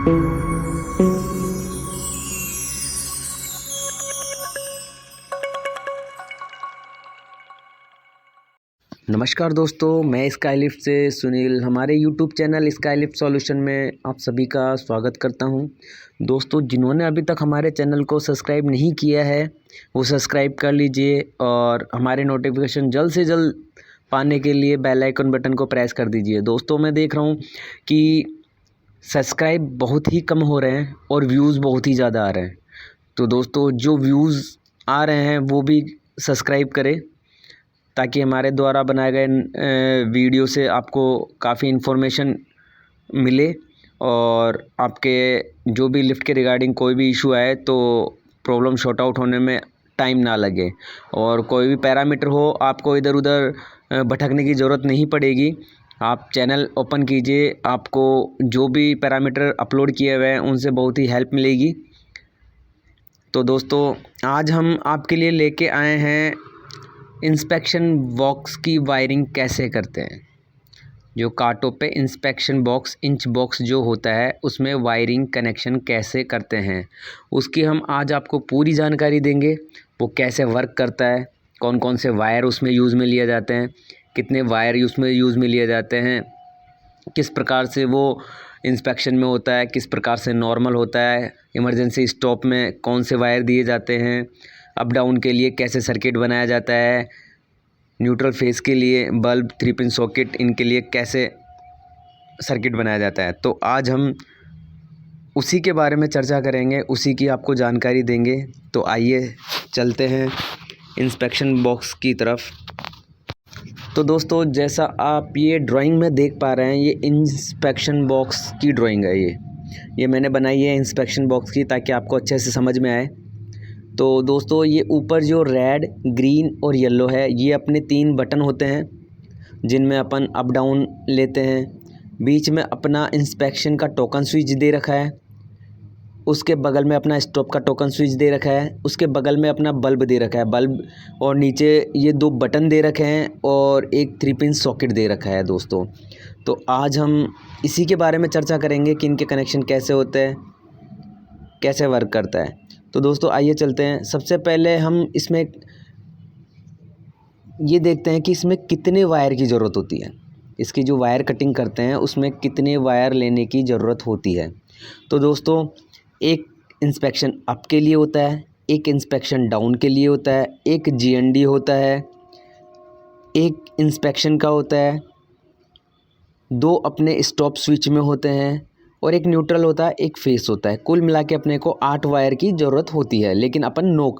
नमस्कार दोस्तों, मैं स्काईलिफ्ट से सुनील हमारे यूट्यूब चैनल स्काईलिफ्ट सॉल्यूशन में आप सभी का स्वागत करता हूं। दोस्तों, जिन्होंने अभी तक हमारे चैनल को सब्सक्राइब नहीं किया है वो सब्सक्राइब कर लीजिए और हमारे नोटिफिकेशन जल्द से जल्द पाने के लिए बेल आइकन बटन को प्रेस कर दीजिए। दोस्तों, मैं देख रहा हूं कि सब्सक्राइब बहुत ही कम हो रहे हैं और व्यूज़ बहुत ही ज़्यादा आ रहे हैं। तो दोस्तों, जो व्यूज़ आ रहे हैं वो भी सब्सक्राइब करें ताकि हमारे द्वारा बनाए गए वीडियो से आपको काफ़ी इन्फॉर्मेशन मिले और आपके जो भी लिफ्ट के रिगार्डिंग कोई भी इशू आए तो प्रॉब्लम शॉर्ट आउट होने में टाइम ना लगे और कोई भी पैरामीटर हो आपको इधर उधर भटकने की ज़रूरत नहीं पड़ेगी। आप चैनल ओपन कीजिए, आपको जो भी पैरामीटर अपलोड किए हुए हैं उनसे बहुत ही हेल्प मिलेगी। तो दोस्तों, आज हम आपके लिए लेके आए हैं इंस्पेक्शन बॉक्स की वायरिंग कैसे करते हैं। जो कांटों पे इंस्पेक्शन बॉक्स इंच बॉक्स जो होता है उसमें वायरिंग कनेक्शन कैसे करते हैं उसकी हम आज आपको पूरी जानकारी देंगे। वो कैसे वर्क करता है, कौन कौन से वायर उसमें यूज़ में लिए जाते हैं, कितने वायर उसमें यूज़ में लिए जाते हैं, किस प्रकार से वो इंस्पेक्शन में होता है, किस प्रकार से नॉर्मल होता है, इमरजेंसी स्टॉप में कौन से वायर दिए जाते हैं, अप डाउन के लिए कैसे सर्किट बनाया जाता है, न्यूट्रल फेस के लिए बल्ब 3 पिन सॉकेट इनके लिए कैसे सर्किट बनाया जाता है। तो आज हम उसी के बारे में चर्चा करेंगे, उसी की आपको जानकारी देंगे। तो आइए चलते हैं इंस्पेक्शन बॉक्स की तरफ। तो दोस्तों, जैसा आप ये ड्राइंग में देख पा रहे हैं, ये इंस्पेक्शन बॉक्स की ड्राइंग है। ये मैंने बनाई है इंस्पेक्शन बॉक्स की ताकि आपको अच्छे से समझ में आए। तो दोस्तों, ये ऊपर जो रेड, ग्रीन और येलो है ये अपने 3 बटन होते हैं जिनमें अपन अप डाउन लेते हैं। बीच में अपना इंस्पेक्शन का टोकन स्विच दे रखा है, उसके बगल में अपना स्टॉप का टोकन स्विच दे रखा है, उसके बगल में अपना बल्ब दे रखा है बल्ब, और नीचे ये 2 बटन दे रखे हैं और एक 3 पिन सॉकेट दे रखा है। दोस्तों, तो आज हम इसी के बारे में चर्चा करेंगे कि इनके कनेक्शन कैसे होते हैं, कैसे वर्क करता है। तो दोस्तों, आइए चलते हैं। सबसे पहले हम इसमें ये देखते हैं कि इसमें कितने वायर की ज़रूरत होती है। इसकी जो वायर कटिंग करते हैं उसमें कितने वायर लेने की ज़रूरत होती है। तो दोस्तों, एक इंस्पेक्शन अप के लिए होता है, एक इंस्पेक्शन डाउन के लिए होता है, एक जीएनडी होता है, एक इंस्पेक्शन का होता है, 2 अपने स्टॉप स्विच में होते हैं और एक न्यूट्रल होता है, एक फेस होता है। कुल मिला के अपने को 8 वायर की ज़रूरत होती है, लेकिन अपन 9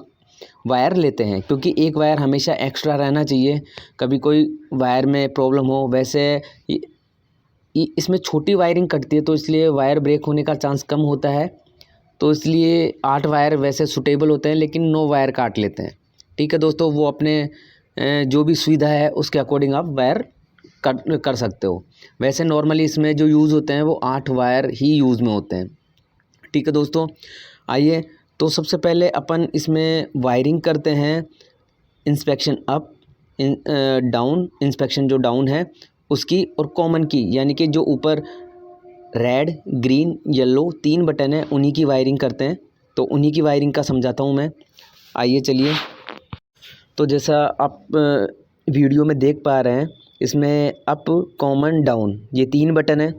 वायर लेते हैं क्योंकि एक वायर हमेशा एक्स्ट्रा रहना चाहिए, कभी कोई वायर में प्रॉब्लम हो। वैसे इसमें छोटी वायरिंग कटती है तो इसलिए वायर ब्रेक होने का चांस कम होता है, तो इसलिए 8 वायर वैसे सूटेबल होते हैं, लेकिन 9 वायर काट लेते हैं। ठीक है दोस्तों, वो अपने जो भी सुविधा है उसके अकॉर्डिंग आप वायर कट कर सकते हो। वैसे नॉर्मली इसमें जो यूज़ होते हैं वो 8 वायर ही यूज़ में होते हैं। ठीक है दोस्तों, आइए। तो सबसे पहले अपन इसमें वायरिंग करते हैं इंस्पेक्शन अप, डाउन, इंस्पेक्शन जो डाउन है उसकी, और कॉमन की, यानी कि जो ऊपर रेड, ग्रीन, येलो 3 बटन है उन्हीं की वायरिंग करते हैं। तो उन्हीं की वायरिंग का समझाता हूँ मैं। आइए चलिए। तो जैसा आप वीडियो में देख पा रहे हैं, इसमें अप, कॉमन, डाउन ये 3 बटन है।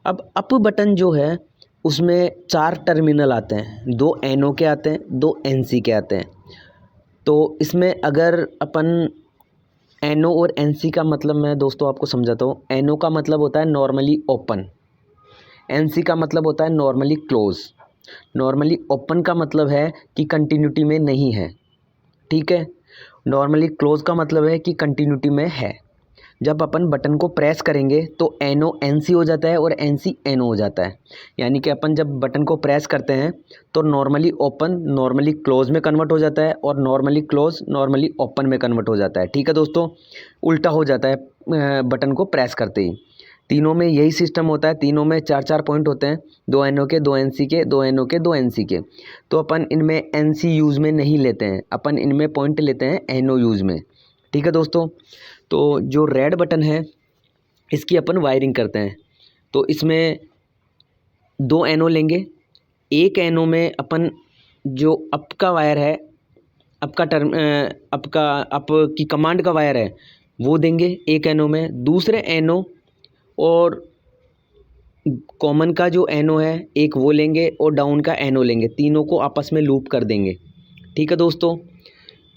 अब अप बटन जो है उसमें 4 टर्मिनल आते हैं, 2 एनओ के आते हैं, 2 एनसी के आते हैं। तो इसमें अगर अपन एनओ और एनसी का मतलब मैं दोस्तों आपको समझाता हूँ। एनओ का मतलब होता है नॉर्मली ओपन, एनसी का मतलब होता है नॉर्मली क्लोज। नॉर्मली ओपन का मतलब है कि कंटिन्यूटी में नहीं है, ठीक है। नॉर्मली क्लोज का मतलब है कि कंटिन्यूटी में है। जब अपन बटन को प्रेस करेंगे तो एनओ एनसी हो जाता है और एनसी एनओ हो जाता है। यानी कि अपन जब बटन को प्रेस करते हैं तो नॉर्मली ओपन नॉर्मली क्लोज में कन्वर्ट हो जाता है और नॉर्मली क्लोज नॉर्मली ओपन में कन्वर्ट हो जाता है। ठीक है दोस्तों, उल्टा हो जाता है बटन को प्रेस करते ही। तीनों में यही सिस्टम होता है। तीनों में 4-4 पॉइंट होते हैं, 2 एनओ के, 2 एनसी के, 2 एनओ के, 2 एनसी के। तो अपन इनमें एनसी यूज़ में नहीं लेते हैं, अपन इनमें पॉइंट लेते हैं एनओ यूज़ में। ठीक है दोस्तों, तो जो रेड बटन है इसकी अपन वायरिंग करते हैं। तो इसमें 2 एनो लेंगे। एक एनो में अपन जो अप का वायर है, अप की कमांड का वायर है वो देंगे एक एनो में। दूसरे एनो और कॉमन का जो एनो है एक वो लेंगे और डाउन का एनो लेंगे, तीनों को आपस में लूप कर देंगे। ठीक है दोस्तों।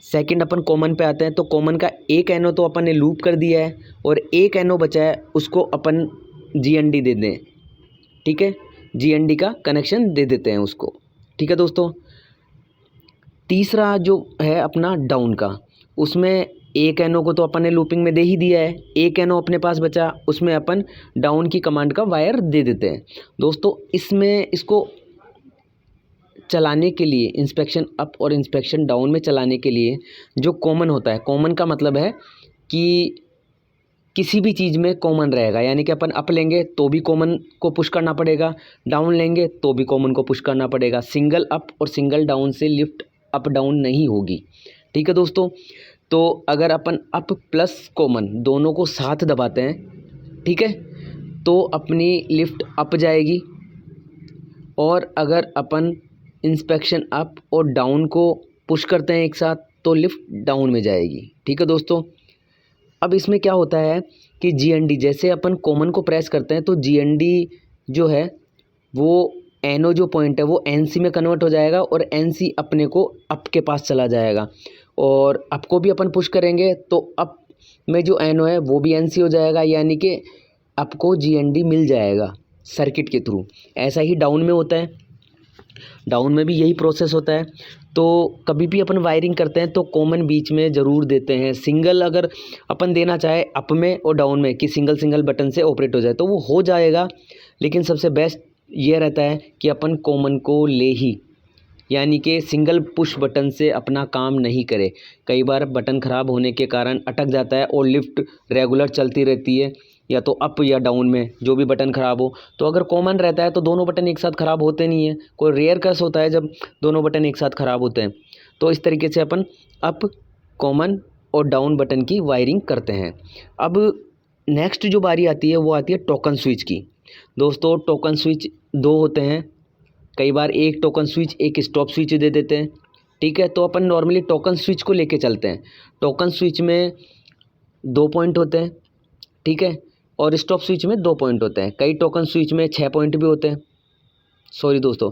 सेकंड अपन कॉमन पे आते हैं, तो कॉमन का एक एनो तो अपन ने लूप कर दिया है और एक एनो बचा है उसको अपन जीएनडी दे दें। ठीक है, जीएनडी का कनेक्शन दे देते हैं उसको। ठीक है दोस्तों। तीसरा जो है अपना डाउन का, उसमें एक एनो को तो अपन ने लूपिंग में दे ही दिया है, एक एनो अपने पास बचा, उसमें अपन डाउन की कमांड का वायर दे देते हैं। दोस्तों इसमें इसको चलाने के लिए, इंस्पेक्शन अप और इंस्पेक्शन डाउन में चलाने के लिए जो कॉमन होता है, कॉमन का मतलब है कि किसी भी चीज़ में कॉमन रहेगा, यानी कि अपन अप लेंगे तो भी कॉमन को पुश करना पड़ेगा, डाउन लेंगे तो भी कॉमन को पुश करना पड़ेगा। सिंगल अप और सिंगल डाउन से लिफ्ट अप डाउन नहीं होगी। ठीक है दोस्तों। तो अगर अपन अप प्लस कॉमन दोनों को साथ दबाते हैं, ठीक है, तो अपनी लिफ्ट अप जाएगी। और अगर अपन इंस्पेक्शन अप और डाउन को पुश करते हैं एक साथ तो लिफ्ट डाउन में जाएगी। ठीक है दोस्तों। अब इसमें क्या होता है कि जीएनडी, जैसे अपन कॉमन को प्रेस करते हैं तो जीएनडी जो है वो एनो जो पॉइंट है वो एनसी में कन्वर्ट हो जाएगा और एनसी अपने को अप के पास चला जाएगा। और अप को भी अपन पुश करेंगे तो अप में जो एनो है वो भी एनसी हो जाएगा, यानी कि अप को जीएनडी मिल जाएगा सर्किट के थ्रू। ऐसा ही डाउन में होता है, डाउन में भी यही प्रोसेस होता है। तो कभी भी अपन वायरिंग करते हैं तो कॉमन बीच में ज़रूर देते हैं। सिंगल अगर अपन देना चाहे अप में और डाउन में कि सिंगल सिंगल बटन से ऑपरेट हो जाए तो वो हो जाएगा, लेकिन सबसे बेस्ट ये रहता है कि अपन कॉमन को ले ही, यानी कि सिंगल पुश बटन से अपना काम नहीं करे। कई बार बटन ख़राब होने के कारण अटक जाता है और लिफ्ट रेगुलर चलती रहती है, या तो अप या डाउन में जो भी बटन ख़राब हो। तो अगर कॉमन रहता है तो दोनों बटन एक साथ ख़राब होते नहीं हैं, कोई रेयर केस होता है जब दोनों बटन एक साथ ख़राब होते हैं। तो इस तरीके से अपन अप, कॉमन और डाउन बटन की वायरिंग करते हैं। अब नेक्स्ट जो बारी आती है वो आती है टोकन स्विच की। दोस्तों टोकन स्विच 2 होते हैं, कई बार एक टोकन स्विच एक स्टॉप स्विच दे देते हैं। ठीक है, तो अपन नॉर्मली टोकन स्विच को लेके चलते हैं। टोकन स्विच में 2 पॉइंट होते हैं, ठीक है, और स्टॉप स्विच में 2 पॉइंट होते हैं। कई टोकन स्विच में 6 पॉइंट भी होते हैं। सॉरी दोस्तों,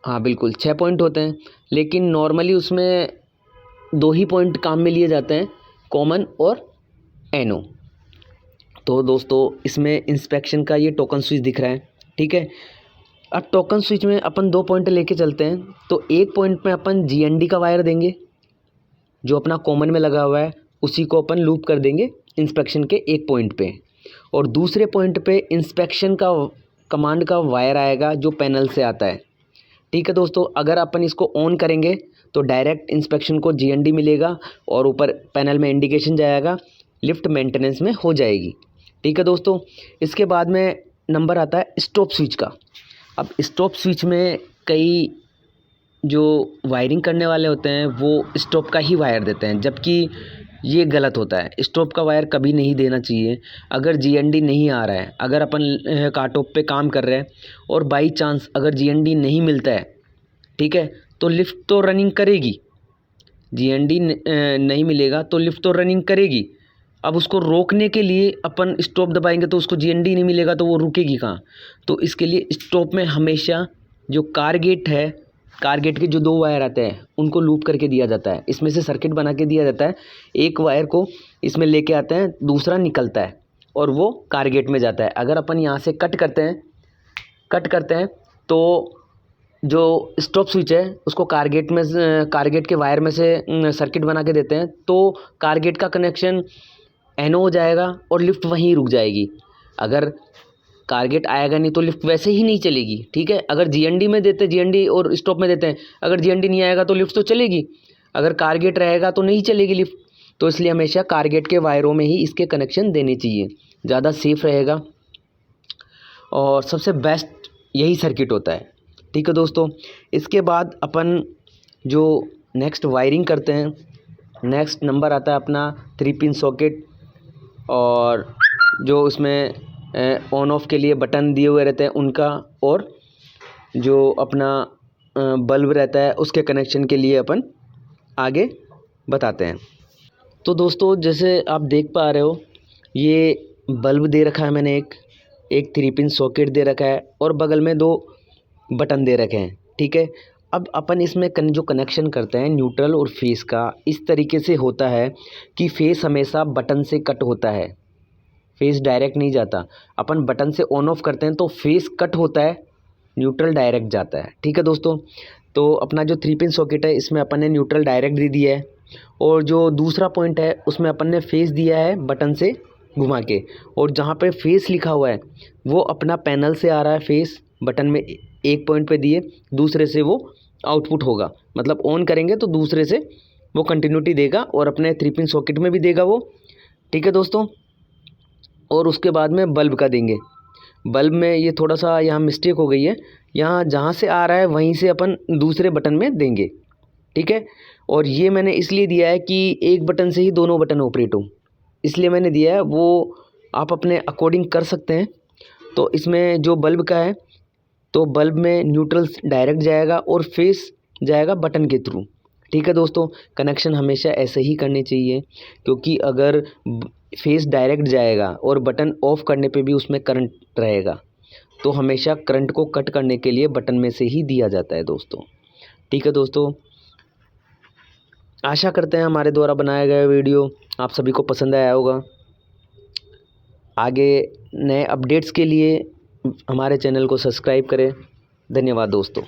हाँ बिल्कुल 6 पॉइंट होते हैं, लेकिन नॉर्मली उसमें 2 ही पॉइंट काम में लिए जाते हैं, कॉमन और एनो। तो दोस्तों इसमें इंस्पेक्शन का ये टोकन स्विच दिख रहा है। ठीक है, अब टोकन स्विच में अपन 2 पॉइंट लेके चलते हैं। तो एक पॉइंट में अपन जीएनडी का वायर देंगे, जो अपना कॉमन में लगा हुआ है उसी को अपन लूप कर देंगे इंस्पेक्शन के एक पॉइंट पे, और दूसरे पॉइंट पे इंस्पेक्शन का कमांड का वायर आएगा जो पैनल से आता है। ठीक है दोस्तों, अगर अपन इसको ऑन करेंगे तो डायरेक्ट इंस्पेक्शन को जीएनडी मिलेगा और ऊपर पैनल में इंडिकेशन जाएगा, लिफ्ट मेंटेनेंस में हो जाएगी। ठीक है दोस्तों। इसके बाद में नंबर आता है स्टॉप स्विच का। अब स्टॉप स्विच में कई जो वायरिंग करने वाले होते हैं वो स्टॉप का ही वायर देते हैं, जबकि ये गलत होता है। स्टॉप का वायर कभी नहीं देना चाहिए। अगर जीएनडी नहीं आ रहा है, अगर अपन कार्टॉप पे काम कर रहे हैं और बाई चांस अगर जीएनडी नहीं मिलता है, ठीक है, तो लिफ्ट तो रनिंग करेगी। जीएनडी नहीं मिलेगा तो लिफ्ट तो रनिंग करेगी। अब उसको रोकने के लिए अपन स्टॉप दबाएंगे तो उसको जीएनडी नहीं मिलेगा तो वो रुकेगी कहाँ। तो इसके लिए स्टॉप में हमेशा जो कार गेट है, कार गेट के जो 2 वायर आते हैं उनको लूप करके दिया जाता है। इसमें से सर्किट बना के दिया जाता है, एक वायर को इसमें लेके आते हैं, दूसरा निकलता है और वो कार गेट में जाता है। अगर अपन यहाँ से कट करते हैं तो जो स्टॉप स्विच है उसको कार गेट के वायर में से सर्किट बना के देते हैं, तो कार गेट का कनेक्शन एनो हो जाएगा और लिफ्ट वहीं रुक जाएगी। अगर कार गेट आएगा नहीं तो लिफ्ट वैसे ही नहीं चलेगी। ठीक है, अगर जीएनडी में देते, जीएनडी और स्टॉप में देते हैं, अगर जीएनडी नहीं आएगा तो लिफ्ट तो चलेगी, अगर कार गेट रहेगा तो नहीं चलेगी लिफ्ट। तो इसलिए हमेशा कार गेट के वायरों में ही इसके कनेक्शन देने चाहिए, ज़्यादा सेफ रहेगा और सबसे बेस्ट यही सर्किट होता है। ठीक है दोस्तों। इसके बाद अपन जो नेक्स्ट वायरिंग करते हैं, नेक्स्ट नंबर आता है अपना 3 पिन सॉकेट, और जो उसमें ऑन ऑफ के लिए बटन दिए हुए रहते हैं उनका, और जो अपना बल्ब रहता है उसके कनेक्शन के लिए अपन आगे बताते हैं। तो दोस्तों जैसे आप देख पा रहे हो, ये बल्ब दे रखा है मैंने, एक 3 पिन सॉकेट दे रखा है और बगल में 2 बटन दे रखे हैं, ठीक है। अब अपन इसमें जो कनेक्शन करते हैं न्यूट्रल और फेस का, इस तरीके से होता है कि फेस हमेशा बटन से कट होता है, फेस डायरेक्ट नहीं जाता। अपन बटन से ऑन ऑफ करते हैं तो फेस कट होता है, न्यूट्रल डायरेक्ट जाता है, ठीक है दोस्तों। तो अपना जो 3 पिन सॉकेट है इसमें अपन ने न्यूट्रल डायरेक्ट दे दिया है, और जो दूसरा पॉइंट है उसमें अपन ने फेस दिया है बटन से घुमा के, और जहाँ पे फेस लिखा हुआ है वो अपना पैनल से आ रहा है, फेस बटन में एक पॉइंट पे दिए, दूसरे से वो आउटपुट होगा, मतलब ऑन करेंगे तो दूसरे से वो कंटिन्यूटी देगा और अपने 3 पिन सॉकेट में भी देगा वो, ठीक है दोस्तों। और उसके बाद में बल्ब का देंगे। बल्ब में ये थोड़ा सा यहाँ मिस्टेक हो गई है, यहाँ जहाँ से आ रहा है वहीं से अपन दूसरे बटन में देंगे, ठीक है। और ये मैंने इसलिए दिया है कि एक बटन से ही दोनों बटन ऑपरेट हो, इसलिए मैंने दिया है, वो आप अपने अकॉर्डिंग कर सकते हैं। तो इसमें जो बल्ब का है, तो बल्ब में न्यूट्रल डायरेक्ट जाएगा और फेस जाएगा बटन के थ्रू, ठीक है दोस्तों। कनेक्शन हमेशा ऐसे ही करने चाहिए, क्योंकि अगर फेस डायरेक्ट जाएगा और बटन ऑफ करने पे भी उसमें करंट रहेगा, तो हमेशा करंट को कट करने के लिए बटन में से ही दिया जाता है दोस्तों, ठीक है दोस्तों। आशा करते हैं हमारे द्वारा बनाया गया वीडियो आप सभी को पसंद आया होगा। आगे नए अपडेट्स के लिए हमारे चैनल को सब्सक्राइब करें। धन्यवाद दोस्तों।